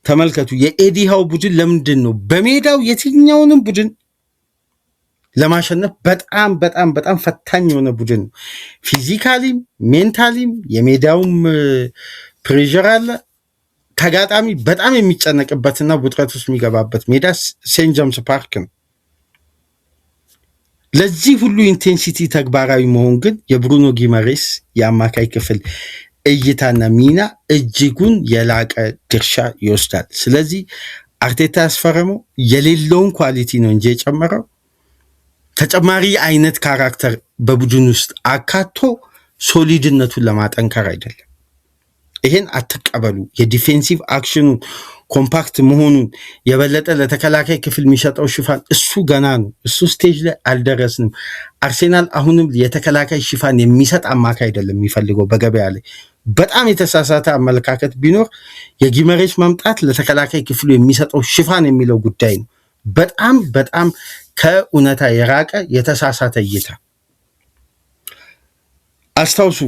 ተመልከቱ። የኤዲ ሃው ቡድን ለምንድን ነው በሜዳው የትኛውንም ቡድን ለማሸነፍ በጣም በጣም በጣም ፈታኝ የሆነ ቡድን ነው። ፊዚካሊም ሜንታሊም የሜዳውም ፕሬዠር አለ። ተጋጣሚ በጣም የሚጨነቅበትና ውጥረት ውስጥ የሚገባበት ሜዳ ሴንት ጀምስ ፓርክ ነው። ለዚህ ሁሉ ኢንቴንሲቲ ተግባራዊ መሆን ግን የብሩኖ ጊመሬስ የአማካይ ክፍል እይታና ሚና እጅጉን የላቀ ድርሻ ይወስዳል። ስለዚህ አርቴታ ያስፈረመው የሌለውን ኳሊቲ ነው እንጂ የጨመረው ተጨማሪ አይነት ካራክተር በቡድን ውስጥ አካቶ ሶሊድነቱን ለማጠንከር አይደለም። ይሄን አትቀበሉ። የዲፌንሲቭ አክሽኑን ኮምፓክት መሆኑን የበለጠ ለተከላካይ ክፍል የሚሰጠው ሽፋን እሱ ገና ነው። እሱ ስቴጅ ላይ አልደረስንም። አርሴናል አሁንም የተከላካይ ሽፋን የሚሰጥ አማካይ አይደለም የሚፈልገው። በገበያ ላይ በጣም የተሳሳተ አመለካከት ቢኖር የጊመሬስ መምጣት ለተከላካይ ክፍሉ የሚሰጠው ሽፋን የሚለው ጉዳይ ነው። በጣም በጣም ከእውነታ የራቀ የተሳሳተ እይታ። አስታውሱ፣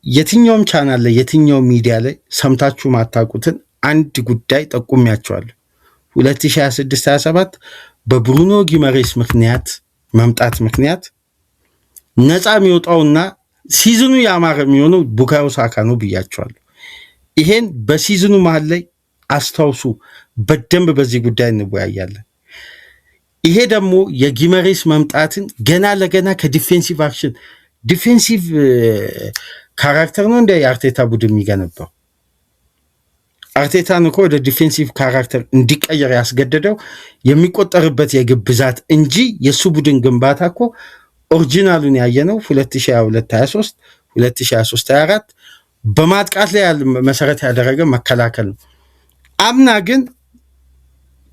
የትኛውም ቻናል ላይ የትኛውም ሚዲያ ላይ ሰምታችሁ ማታውቁትን አንድ ጉዳይ ጠቁሚያቸዋለሁ። 2026-27 በብሩኖ ጊመሬስ ምክንያት መምጣት ምክንያት ነፃ የሚወጣውና ሲዝኑ ያማረ የሚሆነው ቡካዮ ሳካ ነው ብያቸዋለሁ። ይሄን በሲዝኑ መሀል ላይ አስታውሱ፣ በደንብ በዚህ ጉዳይ እንወያያለን። ይሄ ደግሞ የጊመሬስ መምጣትን ገና ለገና ከዲፌንሲቭ አክሽን ዲፌንሲቭ ካራክተር ነው እንደ የአርቴታ ቡድን የሚገነባው። አርቴታን እኮ ወደ ዲፌንሲቭ ካራክተር እንዲቀየር ያስገደደው የሚቆጠርበት የግብ ብዛት እንጂ የእሱ ቡድን ግንባታ እኮ ኦሪጂናሉን ያየነው 2022-23 2023-24 በማጥቃት ላይ መሰረት ያደረገ መከላከል ነው። አምና ግን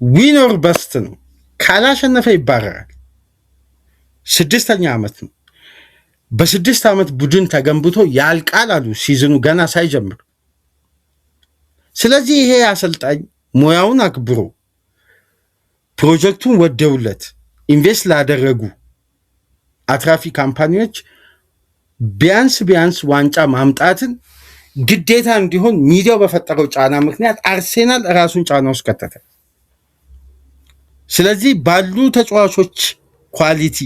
ዊነር በስት ነው። ካላሸነፈ ይባረራል። 6ኛ ዓመት ነው። በ6 ዓመት ቡድን ተገንብቶ ያልቃል አሉ ሲዝኑ ገና ሳይጀምር። ስለዚህ ይሄ አሰልጣኝ ሙያውን አክብሮ ፕሮጀክቱን ወደውለት ኢንቨስት ላደረጉ አትራፊ ካምፓኒዎች ቢያንስ ዋንጫ ማምጣትን ግዴታ እንዲሆን ሚዲያው በፈጠረው ጫና ምክንያት አርሴናል ራሱን ጫና ውስጥ ከተተ። ስለዚህ ባሉ ተጫዋቾች ኳሊቲ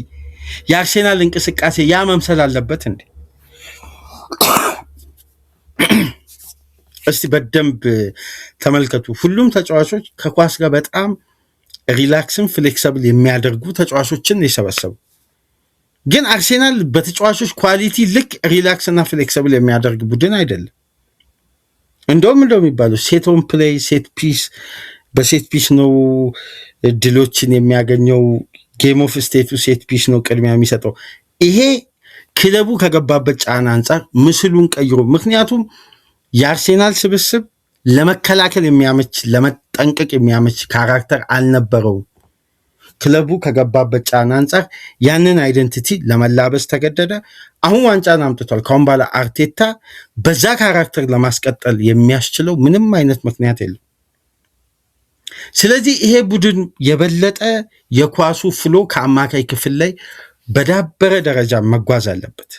የአርሴናል እንቅስቃሴ ያ መምሰል አለበት እንዴ? እስቲ በደንብ ተመልከቱ። ሁሉም ተጫዋቾች ከኳስ ጋር በጣም ሪላክስን ፍሌክሰብል የሚያደርጉ ተጫዋቾችን የሰበሰቡ፣ ግን አርሴናል በተጫዋቾች ኳሊቲ ልክ ሪላክስ እና ፍሌክሰብል የሚያደርግ ቡድን አይደለም። እንደውም የሚባለው ሴት ኦን ፕሌይ ሴት ፒስ፣ በሴት ፒስ ነው ድሎችን የሚያገኘው። ጌም ኦፍ ስቴቱ ሴት ፒስ ነው ቅድሚያ የሚሰጠው። ይሄ ክለቡ ከገባበት ጫና አንጻር ምስሉን ቀይሮ፣ ምክንያቱም የአርሴናል ስብስብ ለመከላከል የሚያመች ለመጠንቀቅ የሚያመች ካራክተር አልነበረውም። ክለቡ ከገባበት ጫና አንጻር ያንን አይደንቲቲ ለመላበስ ተገደደ። አሁን ዋንጫን አምጥቷል። ካሁን በኋላ አርቴታ በዛ ካራክተር ለማስቀጠል የሚያስችለው ምንም አይነት ምክንያት የለም። ስለዚህ ይሄ ቡድን የበለጠ የኳሱ ፍሎ ከአማካይ ክፍል ላይ በዳበረ ደረጃ መጓዝ አለበት።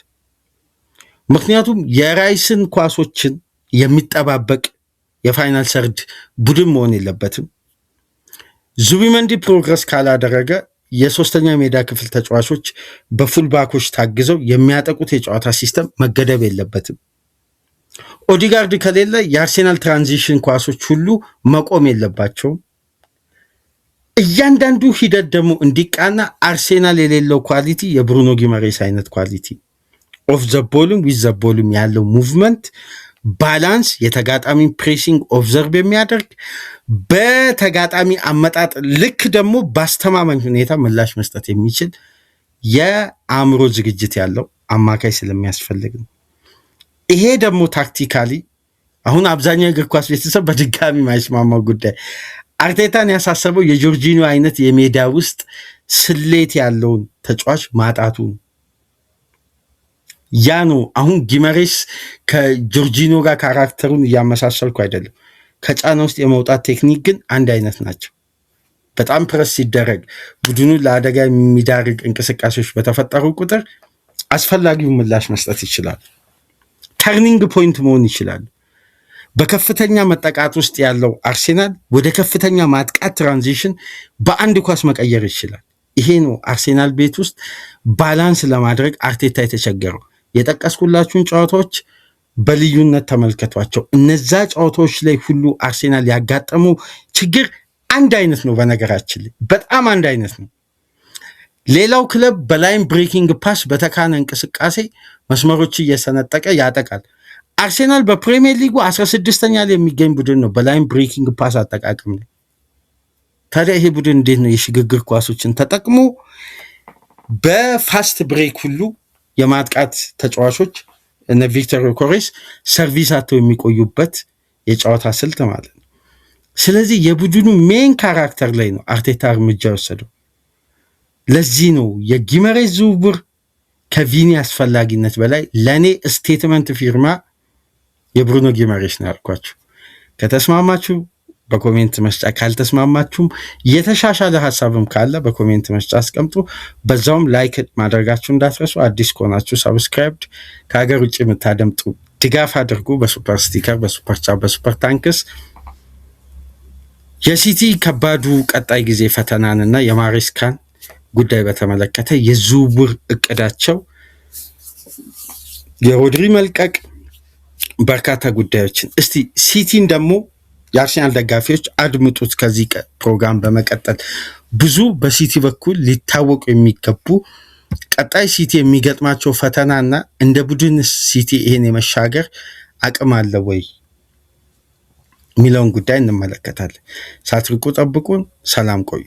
ምክንያቱም የራይስን ኳሶችን የሚጠባበቅ የፋይናል ሰርድ ቡድን መሆን የለበትም። ዙቢመንዲ ፕሮግረስ ካላደረገ የሶስተኛ ሜዳ ክፍል ተጫዋቾች በፉልባኮች ታግዘው የሚያጠቁት የጨዋታ ሲስተም መገደብ የለበትም። ኦዲጋርድ ከሌለ የአርሴናል ትራንዚሽን ኳሶች ሁሉ መቆም የለባቸውም። እያንዳንዱ ሂደት ደግሞ እንዲቃና አርሴናል የሌለው ኳሊቲ የብሩኖ ጊመሬስ አይነት ኳሊቲ ኦፍ ዘቦልም ዊዝ ዘቦልም ያለው ሙቭመንት ባላንስ፣ የተጋጣሚ ፕሬሲንግ ኦብዘርቭ የሚያደርግ በተጋጣሚ አመጣጥ ልክ ደግሞ በአስተማማኝ ሁኔታ ምላሽ መስጠት የሚችል የአእምሮ ዝግጅት ያለው አማካይ ስለሚያስፈልግ ነው። ይሄ ደግሞ ታክቲካሊ አሁን አብዛኛው እግር ኳስ ቤተሰብ በድጋሚ ማይስማማው ጉዳይ አርቴታን ያሳሰበው የጆርጂኒዮ አይነት የሜዳ ውስጥ ስሌት ያለውን ተጫዋች ማጣቱ ያ ነው። አሁን ጊመሬስ ከጆርጂኒዮ ጋር ካራክተሩን እያመሳሰልኩ አይደለም። ከጫና ውስጥ የመውጣት ቴክኒክ ግን አንድ አይነት ናቸው። በጣም ፕረስ ሲደረግ ቡድኑን ለአደጋ የሚዳርግ እንቅስቃሴዎች በተፈጠሩ ቁጥር አስፈላጊውን ምላሽ መስጠት ይችላል። ተርኒንግ ፖይንት መሆን ይችላል። በከፍተኛ መጠቃት ውስጥ ያለው አርሴናል ወደ ከፍተኛ ማጥቃት ትራንዚሽን በአንድ ኳስ መቀየር ይችላል። ይሄ ነው አርሴናል ቤት ውስጥ ባላንስ ለማድረግ አርቴታ የተቸገረው። የጠቀስኩላችሁን ጨዋታዎች በልዩነት ተመልከቷቸው። እነዛ ጨዋታዎች ላይ ሁሉ አርሴናል ያጋጠመው ችግር አንድ አይነት ነው። በነገራችን ላይ በጣም አንድ አይነት ነው። ሌላው ክለብ በላይን ብሬኪንግ ፓስ በተካነ እንቅስቃሴ መስመሮች እየሰነጠቀ ያጠቃል። አርሴናል በፕሪሚየር ሊጉ 16ኛ ላይ የሚገኝ ቡድን ነው በላይን ብሬኪንግ ፓስ አጠቃቀም ላይ። ታዲያ ይሄ ቡድን እንዴት ነው የሽግግር ኳሶችን ተጠቅሞ በፋስት ብሬክ ሁሉ የማጥቃት ተጫዋቾች እነ ቪክተር ዮኬሬስ ሰርቪስ አተው የሚቆዩበት የጨዋታ ስልት ማለት ነው። ስለዚህ የቡድኑ ሜን ካራክተር ላይ ነው አርቴታ እርምጃ የወሰደው። ለዚህ ነው የጊመሬስ ዝውውር ከቪኒ አስፈላጊነት በላይ ለእኔ ስቴትመንት ፊርማ የብሩኖ ጊመሬስ ነው ያልኳችሁ። ከተስማማችሁ በኮሜንት መስጫ፣ ካልተስማማችሁም የተሻሻለ ሀሳብም ካለ በኮሜንት መስጫ አስቀምጡ። በዛውም ላይክ ማድረጋችሁ እንዳትረሱ። አዲስ ከሆናችሁ ሰብስክራይብ፣ ከሀገር ውጭ የምታደምጡ ድጋፍ አድርጉ። በሱፐር ስቲከር፣ በሱፐር ቻት፣ በሱፐር ታንክስ። የሲቲ ከባዱ ቀጣይ ጊዜ ፈተናንና የማሬስካን ጉዳይ በተመለከተ የዝውውር እቅዳቸው፣ የሮድሪ መልቀቅ፣ በርካታ ጉዳዮችን እስቲ ሲቲን ደግሞ የአርሴናል ደጋፊዎች አድምጡት። ከዚህ ፕሮግራም በመቀጠል ብዙ በሲቲ በኩል ሊታወቁ የሚገቡ ቀጣይ ሲቲ የሚገጥማቸው ፈተናና እንደ ቡድን ሲቲ ይሄን የመሻገር አቅም አለ ወይ የሚለውን ጉዳይ እንመለከታለን። ሳትርቁ ጠብቁን። ሰላም ቆዩ።